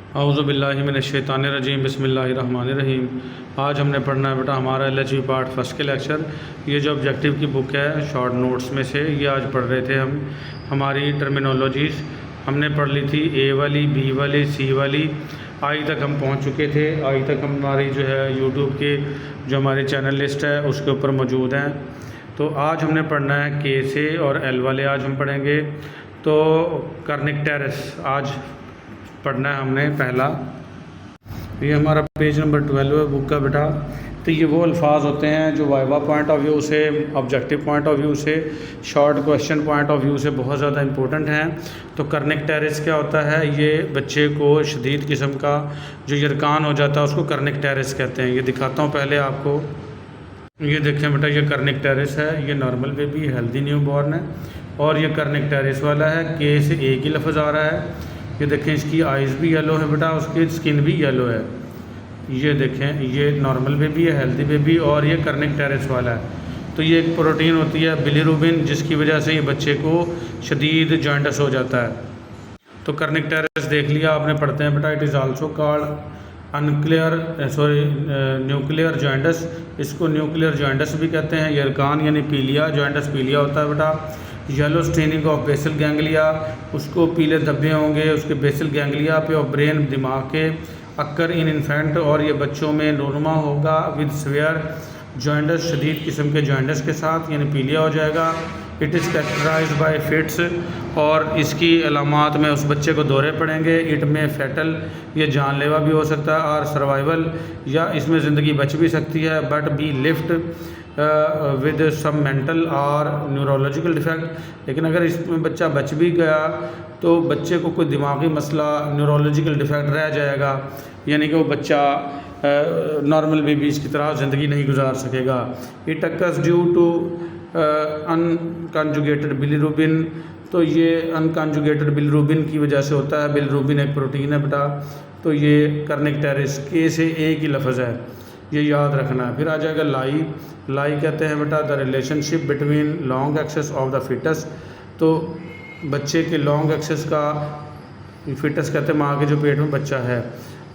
औज़ुबिल्लाहिमिनश्शैतानिर्रजीम बिस्मिल्लाहिर्रहमानिर्रहीम। आज हमने पढ़ना है बेटा हमारा LHV पार्ट फर्स्ट के लेक्चर। ये जो ऑब्जेक्टिव की बुक है शॉर्ट नोट्स में से ये आज पढ़ रहे थे हम। हमारी टर्मिनोलॉजीज़ हमने पढ़ ली थी, ए वाली, बी वाली, सी वाली, आई तक हम पहुंच चुके थे। आई तक हमारी जो है यूट्यूब के जो हमारी चैनल लिस्ट है उसके ऊपर मौजूद हैं। तो आज हमने पढ़ना है के से और एल वाले आज हम पढ़ेंगे। तो कर्निक टेरेस आज पढ़ना है हमने पहला। ये हमारा पेज नंबर 12 है बुक का बेटा। तो ये वो अल्फाज होते हैं जो वाइवा पॉइंट ऑफ व्यू से, ऑब्जेक्टिव पॉइंट ऑफ व्यू से, short question point of view से बहुत ज़्यादा इंपॉर्टेंट हैं। तो कर्निक टेरेस क्या होता है? ये बच्चे को शदीद किस्म का जो यरकान हो जाता है उसको कर्निक टेरेस कहते हैं। ये दिखाता हूँ पहले आपको। ये देखें बेटा, ये कर्निक टेरेस है, ये normal baby healthy new born है। और ये कर्निक टेरेस वाला है, के से एक ही लफ्ज़ आ रहा है। ये देखें इसकी आइज़ भी येलो है बेटा, उसकी स्किन भी येलो है। ये देखें, ये नॉर्मल बेबी है, हेल्दी बेबी, और ये कर्निक टेरेस वाला है। तो ये एक प्रोटीन होती है बिलीरुबिन, जिसकी वजह से ये बच्चे को शदीद जॉइंटस हो जाता है। तो कर्निक टेरेस देख लिया आपने, पढ़ते हैं बेटा। It is also called nuclear joints. इसको न्यूक्लियर जॉइंटस भी कहते हैं। यरकान यानी पीलिया, जॉइंटस पीलिया होता है बेटा। Yellow staining of basal ganglia, उसको पीले धब्बे होंगे उसके बेसल गैंग्लिया पे और ब्रेन दिमाग के। अक्कर इन इन्फेंट, और ये बच्चों में नोरमा होगा विद सवेयर जॉइंटस, शदीद किस्म के जॉइंटस के साथ, यानी पीलिया हो जाएगा। It is characterize by fits, और इसकी अलामात में उस बच्चे को दौरे पड़ेंगे। इट में फैटल, ये जानलेवा भी हो सकता है, और सर्वाइवल, या इसमें ज़िंदगी बच भी सकती है, but be left with some mental और न्यूरोलॉजिकल डिफेक्ट। लेकिन अगर इसमें बच्चा बच भी गया तो बच्चे को कोई दिमागी मसला, न्यूरोलॉजिकल डिफेक्ट रह जाएगा, यानी कि वो बच्चा नॉर्मल बेबीज़ की तरह ज़िंदगी नहीं गुजार सकेगा। It occurs due to unconjugated bilirubin, तो ये अनकंजुगेटेड बिलीरुबिन की वजह से होता है। बिलीरुबिन एक प्रोटीन है बेटा। तो ये कर्निक टेरेस, के से एक ही लफ्ज़ है, ये याद रखना है। फिर आ जाएगा लाई। लाई कहते हैं बेटा the relationship between long axis of the fetus. तो बच्चे के लॉन्ग एक्सेस का, फिटस कहते हैं माँ के जो पेट में बच्चा है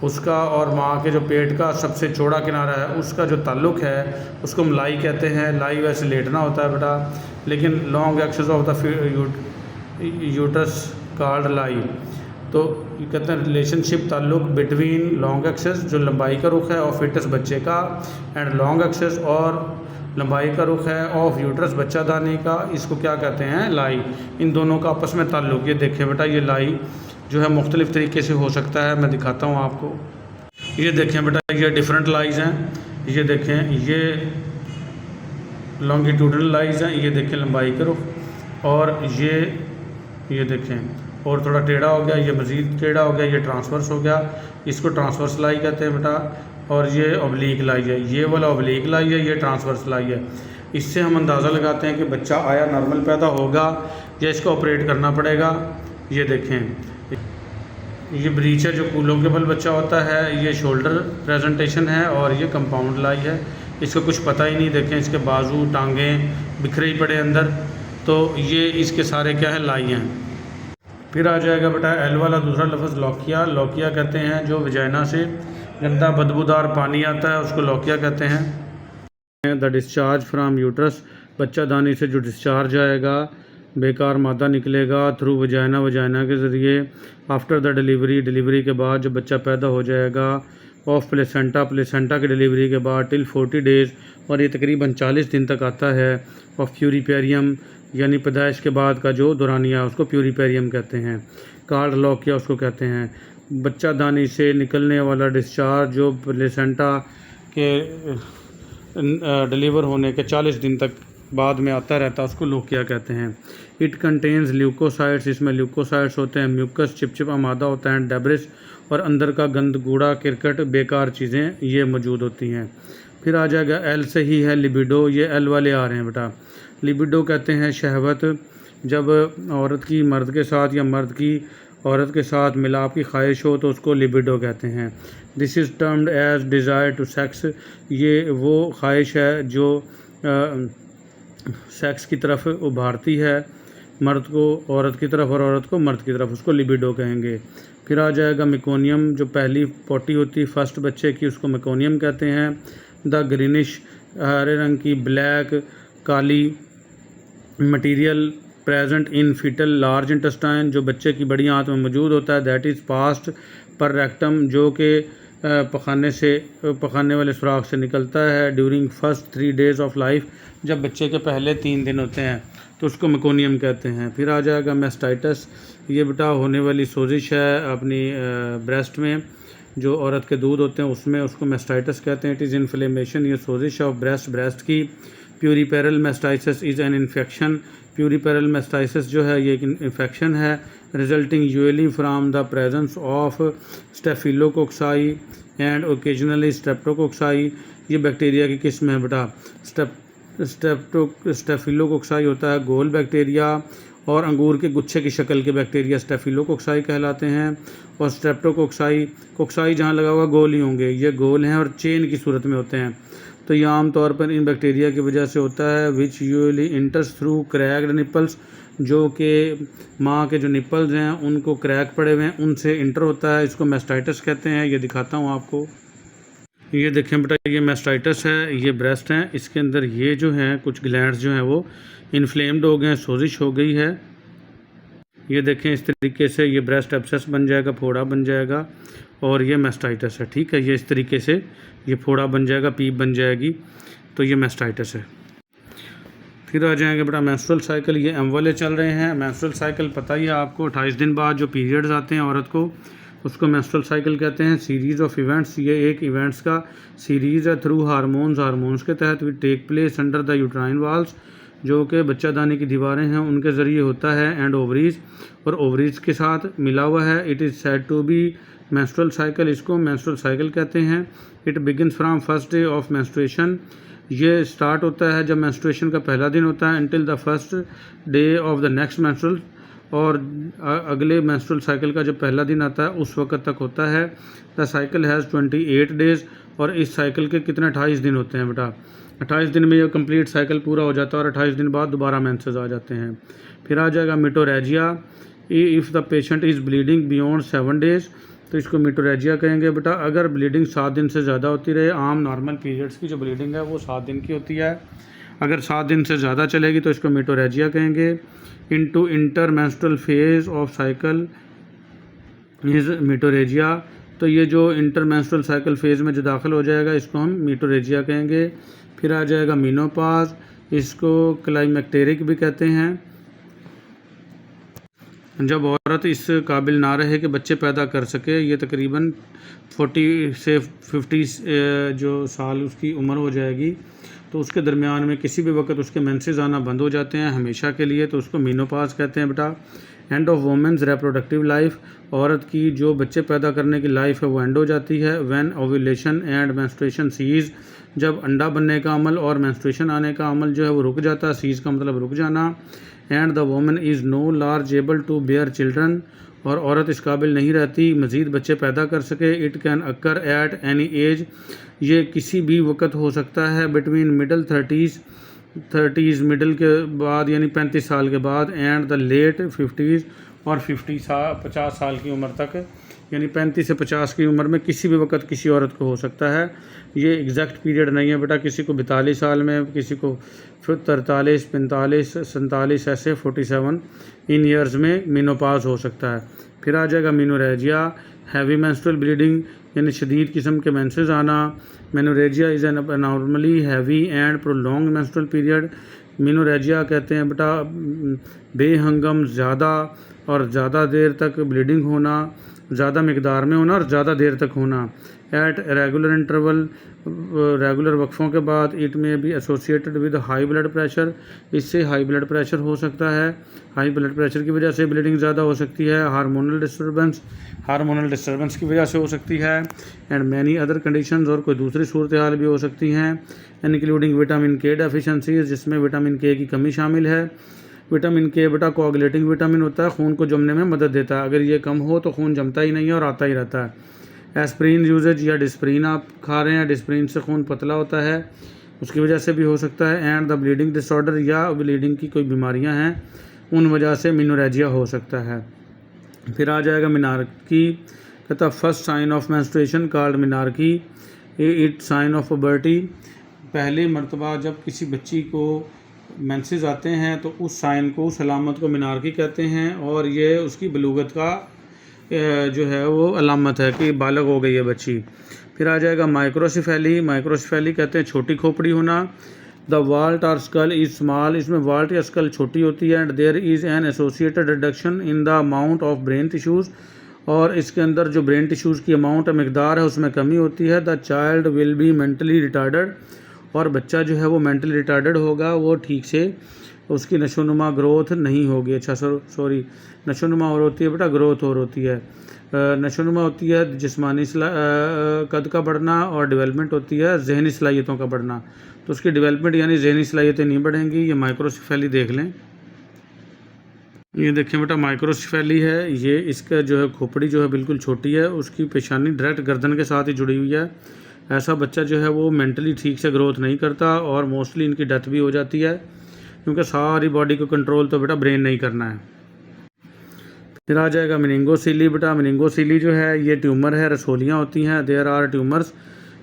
उसका, और माँ के जो पेट का सबसे चौड़ा किनारा है उसका जो ताल्लुक़ है उसको हम लाई कहते हैं। लाई वैसे लेटना होता है बेटा, लेकिन long axis of the uterus called lie. तो ये कहते हैं रिलेशनशिप, ताल्लुक़ बिटवीन लॉन्ग एक्सेस जो लंबाई का रुख है और फिटस बच्चे का, एंड लॉन्ग एक्सेस और लंबाई का रुख है ऑफ यूटरस बच्चादानी का, इसको क्या कहते हैं? लाई। इन दोनों का आपस में ताल्लुक़। ये देखें बेटा, ये लाई जो है मुख्तलिफ़ तरीके से हो सकता है, मैं दिखाता हूँ आपको। ये देखें बेटा, ये डिफरेंट लाइज हैं। ये देखें, ये लॉन्गिट्यूडनल लाइज हैं। ये देखें लंबाई का रुख, और ये देखें और थोड़ा टेढ़ा हो गया, ये मज़ीद टेढ़ा हो गया, ये ट्रांसवर्स हो गया, इसको ट्रांसवर्स लाई कहते हैं बेटा। और ये ऑब्लीक लाई है, ये वाला ऑब्लीक लाई है, ये ट्रांसवर्स लाई है। इससे हम अंदाज़ा लगाते हैं कि बच्चा आया नॉर्मल पैदा होगा या इसको ऑपरेट करना पड़ेगा। ये देखें, ये ब्रीच है जो कूलों के बल बच्चा होता है, ये शोल्डर प्रेजेंटेशन है, और ये कंपाउंड लाई है। इसको कुछ पता ही नहीं। देखें इसके बाजू टांगें बिखरे ही पड़े अंदर। तो ये इसके सारे क्या है? लाई हैं। फिर आ जाएगा बेटा एल वाला दूसरा लफ्ज़ लौकिया। लौकिया कहते हैं जो वजाइना से गंदा बदबूदार पानी आता है उसको लौकिया कहते हैं। द डिस्चार्ज फ्राम यूट्रस, बच्चा दानी से जो डिस्चार्ज आएगा, बेकार मादा निकलेगा थ्रू वजाइना, वजाइना के ज़रिए। आफ्टर द डिलीवरी, डिलीवरी के बाद जब बच्चा पैदा हो जाएगा। ऑफ प्लेसेंटा, प्लेसेंटा की डिलीवरी के बाद टिल 40 डेज़, और ये तकरीबन 40 दिन तक आता है। ऑफ प्यूरीपेरियम, यानी पैदाइश के बाद का जो दौरानिया उसको प्यूरीपेरियम कहते हैं। कार्ड लौकिया उसको कहते हैं। बच्चा दानी से निकलने वाला डिस्चार्ज जो प्लेसेंटा के डिलीवर होने के 40 दिन तक बाद में आता रहता है उसको लौकिया कहते हैं। इट कंटेन्स ल्यूकोसाइड्स, इसमें ल्यूकोसाइड्स होते हैं। म्यूकस, चिपचिपा मादा होता है। डेब्रिस, और अंदर का गंद, कूड़ा, क्रिकेट, बेकार चीज़ें ये मौजूद होती हैं। फिर आ जाएगा एल से ही है लिबिडो। ये एल वाले आ रहे हैं बेटा। लिबिडो कहते हैं शहवत, जब औरत की मर्द के साथ या मर्द की औरत के साथ मिलाप की ख्वाहिश हो तो उसको लिबिडो कहते हैं। This is termed as desire to sex, ये वो ख्वाहिश है जो सेक्स की तरफ उभारती है। मर्द को औरत की तरफ और औरत को मर्द की तरफ, उसको लिबिडो कहेंगे। फिर आ जाएगा मेकोनियम, जो पहली पोटी होती है फर्स्ट बच्चे की, उसको मेकोनियम कहते हैं। द ग्रीनिश, हरे रंग की, ब्लैक, काली material present in fetal large intestine, जो बच्चे की बड़ी आंत में मौजूद होता है। That is passed per rectum, जो कि पखाने वाले सुराख से निकलता है। During first 3 days of life, जब बच्चे के पहले 3 दिन होते हैं तो उसको मेकोनियम कहते हैं। फिर आ जाएगा मेस्टाइटिस, ये बेटा होने वाली सोजिश है अपनी ब्रेस्ट में, जो औरत के दूध होते हैं उसमें, उसको मेस्टाइटिस कहते हैं। इट इज़ इन्फ्लेमेशन, ये सोजिश ऑफ ब्रेस्ट की। Puerperal mastitis is an infection, puerperal mastitis जो है ये एक इन्फेक्शन है, resulting usually from the presence of staphylococci and occasionally streptococci. ये बैक्टीरिया की किस्म है बेटा। स्टेफिलोकोक्साई होता है गोल बैक्टीरिया, और अंगूर के गुच्छे की शक्ल के बैक्टीरिया स्टेफिलोकोक्साई कहलाते हैं। और स्ट्रेप्टोकोक्साई, कोक्साई जहाँ लगा हुआ गोल ही होंगे, ये गोल हैं और चेन की सूरत में होते हैं। तो ये आम तौर पर इन बैक्टीरिया की वजह से होता है। विच यूजुअली इंटर्स थ्रू क्रैक्ड निपल्स, जो कि माँ के जो निपल्स हैं उनको क्रैक पड़े हुए हैं, उनसे इंटर होता है। इसको मेस्टाइटिस कहते हैं। ये दिखाता हूँ आपको, ये देखें बेटा, ये मेस्टाइटिस है, ये ब्रेस्ट हैं, इसके अंदर ये जो हैं कुछ ग्लैंड्स जो हैं वो इन्फ्लेम्ड हो गए हैं, सोजिश हो गई है। ये देखें इस तरीके से ये ब्रेस्ट एब्सेस बन जाएगा, फोड़ा बन जाएगा, और ये मेस्टाइटिस है। ठीक है, ये इस तरीके से ये फोड़ा बन जाएगा, पीप बन जाएगी, तो ये मेस्टाइटिस है। फिर आ जाएंगे बेटा मेंस्ट्रुअल साइकिल, ये एम वाले चल रहे हैं। मेंस्ट्रुअल साइकिल पता ही है आपको, 28 दिन बाद जो पीरियड्स आते हैं औरत को, उसको मेंस्ट्रुअल साइकिल कहते हैं। सीरीज़ ऑफ इवेंट्स, ये एक इवेंट्स का सीरीज़ है। थ्रू हार्मोन्स के तहत we take place under the uterine walls, जो कि बच्चादानी की दीवारें हैं उनके ज़रिए होता है। एंड ओवरीज, और ओवरीज के साथ मिला हुआ है। It is said to be menstrual cycle, इसको मेंस्ट्रुअल साइकिल कहते हैं। It begins from first day of menstruation, ये स्टार्ट होता है जब मेंस्ट्रुएशन का पहला दिन होता है, until the first day of the next menstrual, और अगले मेंस्ट्रुअल साइकिल का जब पहला दिन आता है उस वक्त तक होता है। द साइकिल हैज़ 28 डेज़, और इस साइकिल के कितने 28 दिन होते हैं बेटा। 28 दिन में ये कंप्लीट साइकिल पूरा हो जाता है, और 28 दिन बाद दोबारा मेंसेस आ जाते हैं। फिर आ जाएगा metrorrhagia, if the patient is bleeding beyond 7 days, तो इसको मिटोरेजिया कहेंगे बेटा। अगर ब्लीडिंग 7 दिन से ज़्यादा होती रहे, आम नॉर्मल पीरियड्स की जो ब्लीडिंग है वो 7 दिन की होती है, अगर 7 दिन से ज़्यादा चलेगी तो इसको मिटोरेजिया कहेंगे। Into intermenstrual phase of cycle is metrorrhagia, तो ये जो इंटर मेंस्ट्रुअल साइकिल फेज़ में जो दाखिल हो जाएगा इसको हम मिटोरेजिया कहेंगे। फिर आ जाएगा मेनोपॉज, इसको क्लाइमेक्टेरिक भी कहते हैं, जब औरत इस काबिल ना रहे कि बच्चे पैदा कर सके। ये तकरीबन 40 से 50 जो साल उसकी उम्र हो जाएगी, तो उसके दरमियान में किसी भी वक्त उसके मेंसेस आना बंद हो जाते हैं हमेशा के लिए, तो उसको मेनोपॉज कहते हैं बेटा। End of women's reproductive life, औरत की जो बच्चे पैदा करने की लाइफ है वो एंड हो जाती है। When ovulation and menstruation cease, जब अंडा बनने का अमल और मेंस्ट्रुएशन आने का अमल जो है वो रुक जाता है। सीज का मतलब रुक जाना। And the woman is no longer able to bear children, और औरत इस काबिल नहीं रहती मज़ीद बच्चे पैदा कर सके। It can occur at any as, ये किसी भी वक्त हो सकता है। बिटवीन मिडल 30s मिडल के बाद यानी 35 साल के बाद, एंड द लेट 50s, और 50 साल की उम्र तक, यानी 35 से 50 की उम्र में किसी भी वक्त किसी औरत को हो सकता है। ये एग्जैक्ट पीरियड नहीं है बेटा, किसी को 42 साल में, किसी को 43, 45, 47, ऐसे 47 इन ईयर्स में मेनोपॉज हो सकता है। फिर आ जाएगा मेनोरेजिया, हैवी मेंस्ट्रुअल ब्लीडिंग, यानी शदीद किस्म के मेंसेस आना। Menorrhagia is an normally heavy and prolong menstrual period. Menorrhagia कहते हैं बेटा बेहंगम ज़्यादा और ज़्यादा देर तक ब्लीडिंग होना, ज़्यादा मकदार में होना और ज़्यादा देर तक होना। एट रेगुलर इंटरवल, रेगुलर वक्फों के बाद। इट में be associated with high blood pressure, इससे हाई ब्लड प्रेशर हो सकता है। हाई ब्लड प्रेशर की वजह से ब्लीडिंग ज़्यादा हो सकती है। हार्मोनल डिस्टर्बेंस की वजह से हो सकती है। एंड मैनी अदर कंडीशंस, और कोई दूसरी सूरत हाल भी हो सकती हैं, इंक्लूडिंग विटामिन के डेफिशिएंसीज, जिसमें विटामिन के की कमी शामिल है। विटामिन के बेटा कोआगुलेटिंग विटामिन होता है, खून को जमने में मदद देता है। अगर ये कम हो तो खून जमता ही नहीं है और आता ही रहता है। एस्प्रिन यूजेज, या डिस्प्रिन आप खा रहे हैं, डिस्प्रिन से खून पतला होता है, उसकी वजह से भी हो सकता है। एंड द ब्लीडिंग डिसऑर्डर, या ब्लीडिंग की कोई बीमारियां हैं उन वजह से मेनोरेजिया हो सकता है। फिर आ जाएगा मेनार्की, कहता first sign of menstruation called menarche, it sign of puberty. पहली मर्तबा जब किसी बच्ची को मेंसेस आते हैं तो उस साइन को, उस अलामत को मेनार्की कहते हैं, और ये उसकी बलूगत का जो है वो अलामत है कि बालग हो गई है बच्ची। फिर आ जाएगा माइक्रोसेफेली, माइक्रोसेफेली कहते हैं छोटी खोपड़ी होना। द वाल्ट और स्कल इज स्मॉल, इसमें वाल्ट या स्कल छोटी होती है। And there is an associated reduction in the amount of brain tissues, और इसके अंदर जो ब्रेन टिश्यूज़ की अमाउंट मकदार है उसमें कमी होती है। The child will be mentally retarded, और बच्चा जो है वो मेंटली रिटार्डेड होगा, वो ठीक से उसकी नशोनुमा ग्रोथ नहीं होगी। अच्छा सॉरी, नशोनुमा और होती है बेटा, ग्रोथ और होती है। नशोनुमा होती है जिस्मानी कद का बढ़ना, और डेवलपमेंट होती है जहनी सलाहियतों का बढ़ना। तो उसकी डेवलपमेंट यानी जहनी सलाहियतें नहीं बढ़ेंगी। ये माइक्रोसेफेली देख लें, ये देखें बेटा माइक्रोसेफेली है। ये इसका जो है खोपड़ी जो है बिल्कुल छोटी है, उसकी पेशानी डायरेक्ट गर्दन के साथ ही जुड़ी हुई है। ऐसा बच्चा जो है वो मेंटली ठीक से ग्रोथ नहीं करता, और मोस्टली इनकी डेथ भी हो जाती है, क्योंकि सारी बॉडी को कंट्रोल तो बेटा ब्रेन नहीं करना है। फिर आ जाएगा मेनिंगोसीली बेटा, मेनिंगोसीली जो है ये ट्यूमर है, रसोलियाँ होती हैं। देयर आर ट्यूमर्स,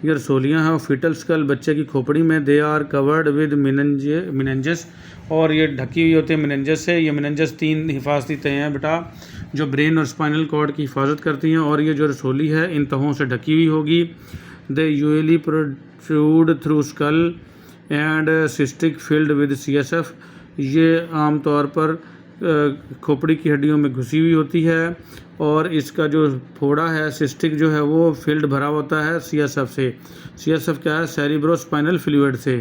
ये रसोलियाँ हैं फीटल स्कल, बच्चे की खोपड़ी में। दे आर कवर्ड विद मिनेंजस, और ये ढकी हुई होती है मिनेंजस से। ये मिनेंजस 3 हिफाजती तह हैं बेटा जो ब्रेन और स्पाइनल कॉर्ड की हिफाजत करती हैं, और ये जो रसोली है इन तहों से ढकी हुई होगी। They usually protrude through skull and cystic filled with CSF, ये आम तौर पर खोपड़ी की हड्डियों में घुसी हुई होती है, और इसका जो फोड़ा है सिस्टिक जो है वो फील्ड भरा होता है CSF से। CSF क्या है? सेरिब्रोस्पाइनल फ्लूइड से।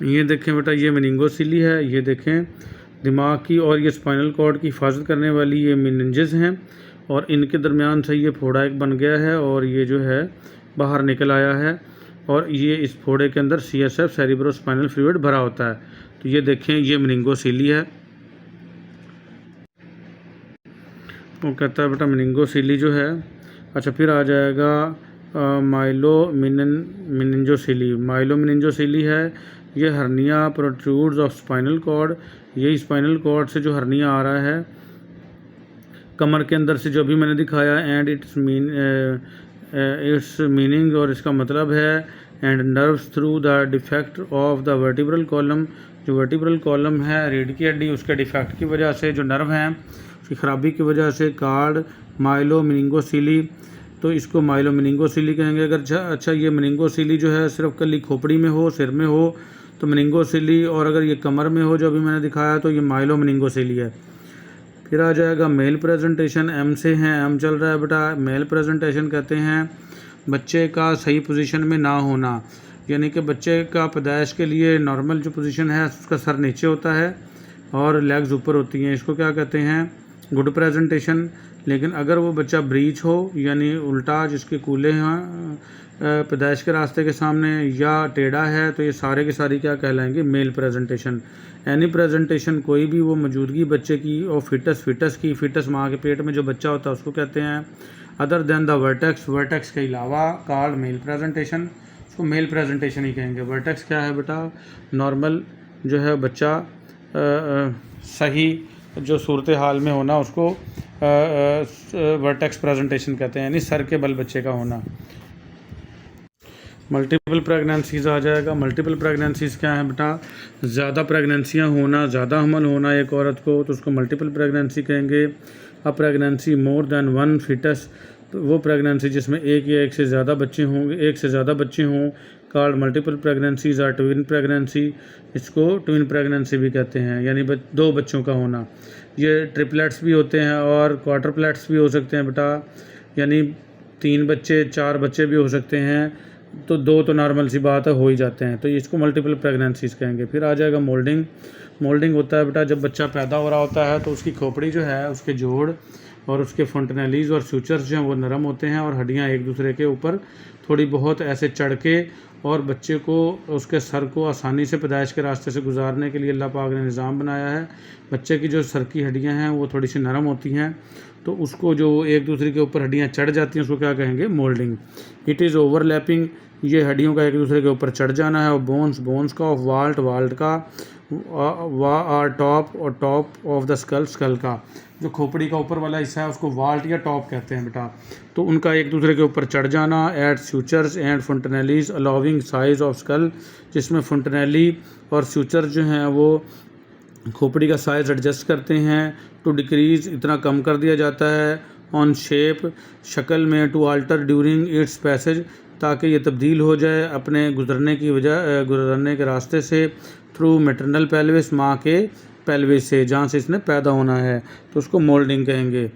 ये देखें बेटा ये मेनिंगोसीली है, ये देखें दिमाग की और ये स्पाइनल कॉर्ड की हिफाजत करने वाली ये मेनिंजेस हैं, और इनके दरमियान से ये फोड़ा एक बन गया है, और ये जो है बाहर निकल आया है, और ये इस फोड़े के अंदर CSF सेरिब्रोस्पाइनल फ्लूइड भरा होता है। तो ये देखें ये मेनिंगोसीली है। वो कहता है बेटा मेनिंगोसीली जो है। अच्छा फिर आ जाएगा माइलोमेनिंजोसीली, माइलोमेनिंजोसीली है, ये hernia protrudes of spinal cord, ये स्पाइनल कॉर्ड से जो हर्निया आ रहा है कमर के अंदर से, जो भी मैंने दिखाया। एंड इट्स मीनिंग, और इसका मतलब है and nerves through the defect of the vertebral column, जो वर्टिब्रल कॉलम है रीढ़ की हड्डी उसके डिफेक्ट की वजह से, जो नर्व हैं उसकी ख़राबी की वजह से कार्ड माइलोमेनिंगोसीली, तो इसको माइलोमेनिंगोसीली कहेंगे। अगर अच्छा ये मेनिंगोसीली जो है सिर्फ कली खोपड़ी में हो, सिर में हो तो मेनिंगोसीली, और अगर ये कमर में हो जो अभी मैंने दिखाया तो ये माइलोमेनिंगोसीली है। फिर आ जाएगा मेल प्रेजेंटेशन, M से हैं, M चल रहा है बेटा। मेल प्रेजेंटेशन कहते हैं बच्चे का सही पोजीशन में ना होना, यानी कि बच्चे का पैदाइश के लिए नॉर्मल जो पोजीशन है उसका सर नीचे होता है और लेग्स ऊपर होती हैं, इसको क्या कहते हैं? Good presentation. लेकिन अगर वो बच्चा ब्रीच हो यानी उल्टा, जिसके कूले हैं पैदाइश के रास्ते के सामने, या टेढ़ा है, तो ये सारे के सारी क्या कहलाएंगे? Mail presentation. एनी प्रेजेंटेशन कोई भी वो मौजूदगी बच्चे की और फिटस माँ के पेट में जो बच्चा होता है उसको कहते हैं। अदर देन द वर्टेक्स के अलावा कॉल्ड मेल प्रेजेंटेशन, उसको मेल प्रेजेंटेशन ही कहेंगे। वर्टेक्स क्या है बेटा? नॉर्मल जो है बच्चा सही जो सूरत हाल में होना उसको वर्टेक्स प्रेजेंटेशन कहते हैं, यानी सर के बल बच्चे का होना। मल्टीपल प्रेगनेंसीज आ जाएगा। मल्टीपल प्रेगनेंसीज क्या है बेटा? ज़्यादा प्रेगनेंसियाँ होना, ज़्यादा हमल होना एक औरत को, तो उसको मल्टीपल प्रेगनेंसी कहेंगे। अब प्रेगनेंसी मोर देन 1 फीटस, तो वो प्रेगनेंसी जिसमें एक या एक से ज़्यादा बच्चे होंगे, एक से ज़्यादा बच्चे हों, called multiple pregnancies or twin pregnancy, इसको ट्विन प्रेगनेंसी भी कहते हैं, यानी 2 बच्चों का होना। ये ट्रिपलेट्स भी होते हैं और क्वार्टरप्लेट्स भी हो सकते हैं बेटा, यानी 3 बच्चे 4 बच्चे भी हो सकते हैं, तो 2 तो नॉर्मल सी बात है हो ही जाते हैं, तो इसको मल्टीपल प्रेगनेंसीज कहेंगे। फिर आ जाएगा मोल्डिंग। मोल्डिंग होता है बेटा जब बच्चा पैदा हो रहा होता है तो उसकी खोपड़ी जो है, उसके जोड़ और उसके फंटनेलीज और फ्यूचर्स जो हैं वो नरम होते हैं, और हड्डियाँ एक दूसरे के ऊपर थोड़ी बहुत ऐसे चढ़ के, और बच्चे को उसके सर को आसानी से पैदाइश के रास्ते से गुजारने के लिए अल्लाह पाक ने निज़ाम बनाया है। बच्चे की जो सर की हड्डियाँ हैं वो थोड़ी सी नरम होती हैं, तो उसको जो एक दूसरे के ऊपर हड्डियाँ चढ़ जाती हैं उसको क्या कहेंगे? मोल्डिंग। इट इज़ ओवरलैपिंग, ये हड्डियों का एक दूसरे के ऊपर चढ़ जाना है। और बोन्स का, ऑफ वाल्ट का, वा टॉप और top of the skull, skull का जो खोपड़ी का ऊपर वाला हिस्सा है उसको वाल्ट या टॉप कहते हैं बेटा। तो उनका एक दूसरे के ऊपर चढ़ जाना। At sutures and fontanelles allowing size of skull, जिसमें फंटनेली और सूचर जो हैं वो खोपड़ी का साइज एडजस्ट करते हैं। टू डिक्रीज, इतना कम कर दिया जाता है। ऑन शेप, शक्ल में। To alter during its passage, ताकि ये तब्दील हो जाए अपने गुजरने के रास्ते से। थ्रू मैटरनल पेल्विस, माँ के पेल्विस से, जहाँ से इसने पैदा होना है, तो उसको मोल्डिंग कहेंगे।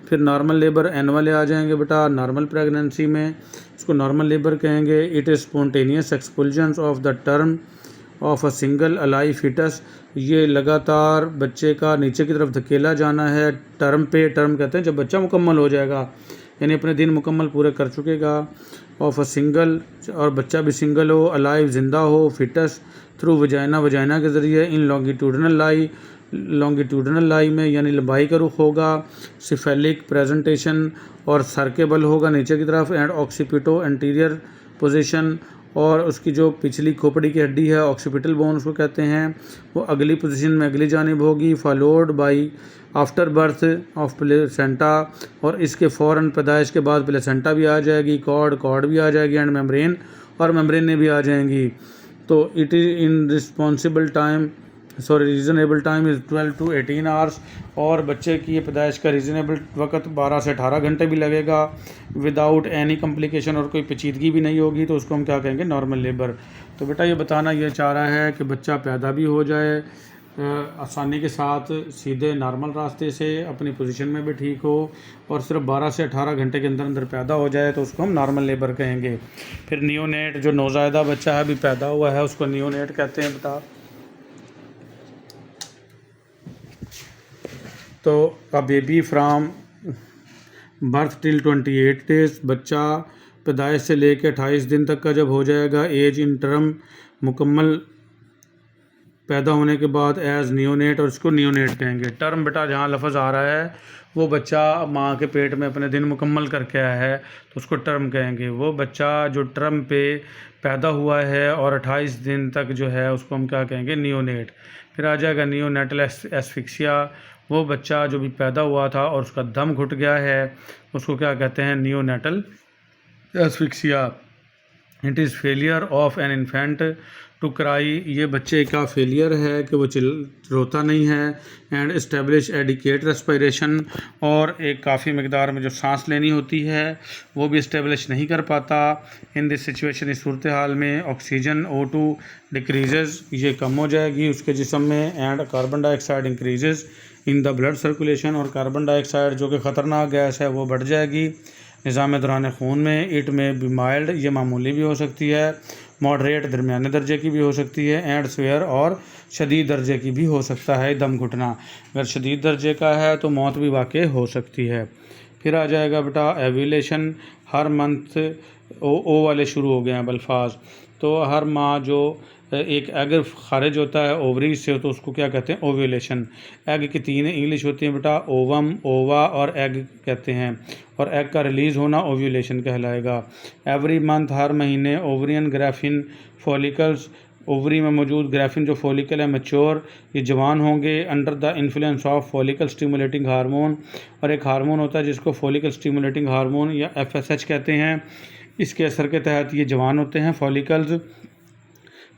फिर नॉर्मल लेबर एन वाले आ जाएंगे बेटा। नॉर्मल प्रेगनेंसी में इसको नॉर्मल लेबर कहेंगे। It is spontaneous expulsions of the term of a single alive fetus, ये लगातार बच्चे का नीचे की तरफ धकेला जाना है टर्म पे। टर्म कहते हैं जब बच्चा मुकम्मल हो जाएगा, यानी अपने दिन मुकम्मल पूरे कर चुकेगा। ऑफ अ सिंगल, और बच्चा भी सिंगल हो, अलाइव जिंदा हो, फिटस। थ्रू वजाइना, वजाइना के ज़रिए। इन लॉन्गिट्यूडनल लाई, लॉन्गिट्यूडनल लाई में यानी लंबाई का रुख होगा। सिफेलिक प्रेजेंटेशन, और सर्केबल होगा नीचे की तरफ। एंड ऑक्सीपिटो एंटीरियर पोजीशन, और उसकी जो पिछली खोपड़ी की हड्डी है ऑक्सीपिटल बोन उसको कहते हैं, वो अगली पोजीशन में अगली जानिब होगी। Followed by after birth of placenta, और इसके फ़ौरन पैदाइश के बाद प्लेसेंटा भी आ जाएगी। कॉर्ड भी आ जाएगी। एंड मेम्ब्रेन, और मेम्ब्रेन भी आ जाएंगी। तो it is in reasonable time is 12 to 18 hours, और बच्चे की पैदाइश का रीज़नेबल वक्त 12 से 18 घंटे भी लगेगा। विदाउट एनी कम्प्लिकेशन, और कोई पेचीदगी भी नहीं होगी, तो उसको हम क्या कहेंगे, नॉर्मल लेबर। तो बेटा ये बताना ये चाह रहा है कि बच्चा पैदा भी हो जाए आसानी के साथ, सीधे नॉर्मल रास्ते से, अपनी पोजीशन में भी ठीक हो, और सिर्फ 12 से 18 घंटे के अंदर अंदर पैदा हो जाए, तो उसको हम नॉर्मल लेबर कहेंगे। फिर नियोनेट, जो नौज़ायदा बच्चा है अभी पैदा हुआ है, उसको नियोनेट कहते हैं बेटा। तो a baby from birth till 28 days, बच्चा पैदाइश से लेकर 28 दिन तक का जब हो जाएगा, एज इन टर्म, मुकम्मल पैदा होने के बाद, एज नियोनेट, और इसको नियोनेट कहेंगे। टर्म बेटा जहाँ लफ्ज़ आ रहा है वो बच्चा माँ के पेट में अपने दिन मुकम्मल करके आया है, तो उसको टर्म कहेंगे। वो बच्चा जो टर्म पे पैदा हुआ है और 28 दिन तक जो है उसको हम क्या कहेंगे, नियोनेट। फिर आ जाएगा नियोनेटल एस्फिक्सिया, वो बच्चा जो भी पैदा हुआ था और उसका दम घुट गया है, उसको क्या कहते हैं, neonatal asphyxia. It is failure of an infant to cry, ये बच्चे का फेलियर है कि वो रोता नहीं है। एंड इस्टेब्लिश एडिकेट रेस्पिरेशन, और एक काफ़ी मकदार में जो सांस लेनी होती है वो भी इस्टेब्लिश नहीं कर पाता। इन दिस सिचुएशन, इस सूरत हाल में ऑक्सीजन O2 डिक्रीजेज़, ये कम हो जाएगी उसके जिस्म में। And carbon dioxide increases in the blood circulation, और कार्बन डाइऑक्साइड जो कि ख़तरनाक गैस है वो बढ़ जाएगी निज़ाम दौरान खून में। इट में बी माइल्ड, ये मामूली भी हो सकती है। मॉडरेट, दरमियाने दर्जे की भी हो सकती है। एंड स्वेयर, और शदीद दर्जे की भी हो सकता है दम घुटना। अगर शदीद दर्जे का है तो मौत भी वाक़ई हो सकती है। फिर आ जाएगा बेटा एविलेशन, हर मंथ, ओ वाले शुरू हो गए हैं अल्फाज। तो हर माह जो एक एग खारिज होता है ओवरी से, तो उसको क्या कहते हैं, ओव्यूलेशन। एग की 3 इंग्लिश होती हैं बेटा, ओवम, ओवा और एग कहते हैं, और एग का रिलीज़ होना ओव्यूलेशन कहलाएगा। एवरी मंथ, हर महीने, ओवरियन ग्राफिन फॉलिकल्स, ओवरी में मौजूद ग्राफिन जो फॉलिकल है मैच्योर, ये जवान होंगे under the influence of follicle stimulating hormone. और एक हार्मोन होता है जिसको फॉलिकल स्टिमुलेटिंग हार्मोन या FSH कहते हैं, इसके असर के तहत ये जवान होते हैं फॉलिकल्स,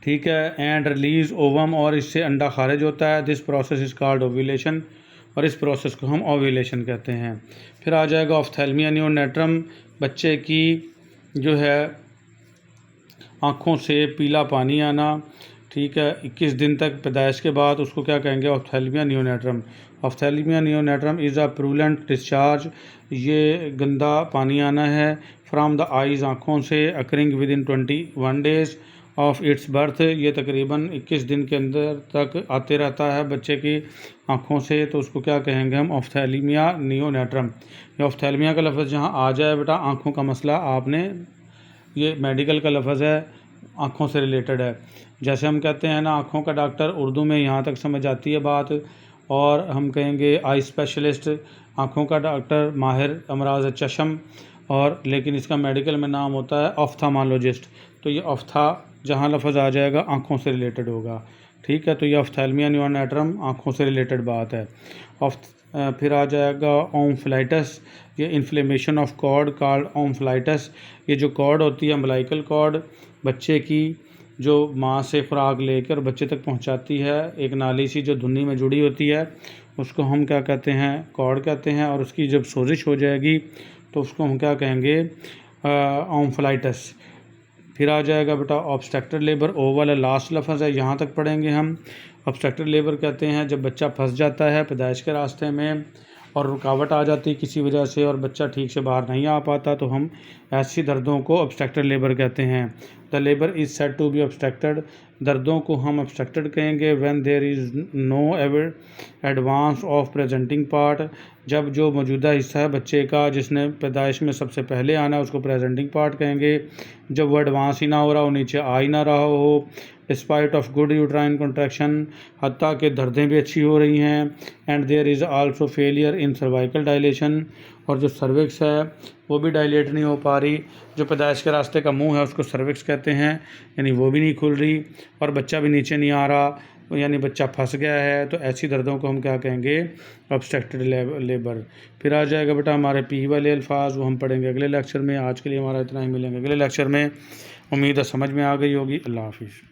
ठीक है। एंड रिलीज़ ओवम, और इससे अंडा खारिज होता है। This process is called ovulation, और इस प्रोसेस को हम ओव्यूलेशन कहते हैं। फिर आ जाएगा ऑफ्थेल्मिया नियोनेट्रम, बच्चे की जो है आँखों से पीला पानी आना, ठीक है, 21 दिन तक पैदाइश के बाद, उसको क्या कहेंगे, ऑफ्थेल्मिया नियोनेट्रम। ऑफ्थेल्मिया नियोनेट्रम इज़ अ प्रूलेंट डिस्चार्ज, ये गंदा पानी आना है, फ्राम द आइज़, आँखों से, occurring with in 21 days of its birth, ये तकरीबन 21 दिन के अंदर तक आते रहता है बच्चे की आँखों से, तो उसको क्या कहेंगे हम, ऑफ्थेल्मिया नियोनेट्रम। ये ऑफ्थेल्मिया का लफ्ज़ जहाँ आ जाए बेटा, आँखों का मसला, आपने ये मेडिकल का लफ्ज़ है, आँखों से रिलेटेड है। जैसे हम कहते हैं ना आँखों का डॉक्टर, उर्दू में यहाँ तक समझ आती है बात, और हम कहेंगे आई स्पेशलिस्ट, आँखों का डॉक्टर, माहिर अमराज चशम, और लेकिन इसका मेडिकल में नाम होता है ऑफ्थामोलॉजिस्ट। तो ये ऑफ्था जहाँ लफ्ज़ आ जाएगा आँखों से रिलेटेड होगा, ठीक है। तो ये ऑफ्थैल्मिया नियोनेट्रम आँखों से रिलेटेड बात है। फिर आ जाएगा ओम्फलाइटिस, ये inflammation of cord called omphalitis. ये जो कॉर्ड होती है अम्बिलिकल कॉर्ड बच्चे की, जो माँ से खुराक लेकर बच्चे तक पहुंचाती है, एक नाली सी जो धुन्नी में जुड़ी होती है, उसको हम क्या कहते हैं, कॉर्ड कहते हैं। और उसकी जब सोजिश हो जाएगी तो उसको हम क्या कहेंगे, ओम्फलाइटिस। फिर आ जाएगा बेटा ऑब्स्ट्रक्टेड लेबर, ओ वाला लास्ट लफ्ज़ है, यहाँ तक पढ़ेंगे हम। ऑब्स्ट्रक्टेड लेबर कहते हैं जब बच्चा फंस जाता है पैदाइश के रास्ते में और रुकावट आ जाती है किसी वजह से और बच्चा ठीक से बाहर नहीं आ पाता, तो हम ऐसी दर्दों को ऑब्स्ट्रक्टेड लेबर कहते हैं। The labour is said to be obstructed, दर्दों को हम ऑब्स्ट्रक्टेड कहेंगे when there is no advance of presenting part, जब जो मौजूदा हिस्सा है बच्चे का जिसने पैदाइश में सबसे पहले आना है उसको प्रेजेंटिंग पार्ट कहेंगे। जब वो एडवांस ही ना हो रहा हो, नीचे आ ही ना रहा हो, despite of good uterine contraction, हत्ता के दर्दें भी अच्छी हो रही हैं। And there is also failure in cervical dilation, और जो सर्विक्स है वो भी डायलेट नहीं हो पा रही। जो पैदाइश के रास्ते का मुंह है उसको सर्विक्स कहते हैं, यानी वो भी नहीं खुल रही और बच्चा भी नीचे नहीं आ रहा, यानी बच्चा फंस गया है। तो ऐसी दर्दों को हम क्या कहेंगे, ऑब्स्ट्रक्टेड लेबर। फिर आ जाएगा बेटा हमारे पी वाले अल्फाज, वो हम पढ़ेंगे अगले लेक्चर में। आज के लिए हमारा इतना ही, मिलेंगे अगले लेक्चर में। उम्मीद है समझ में आ गई होगी। अल्लाह हाफिज़।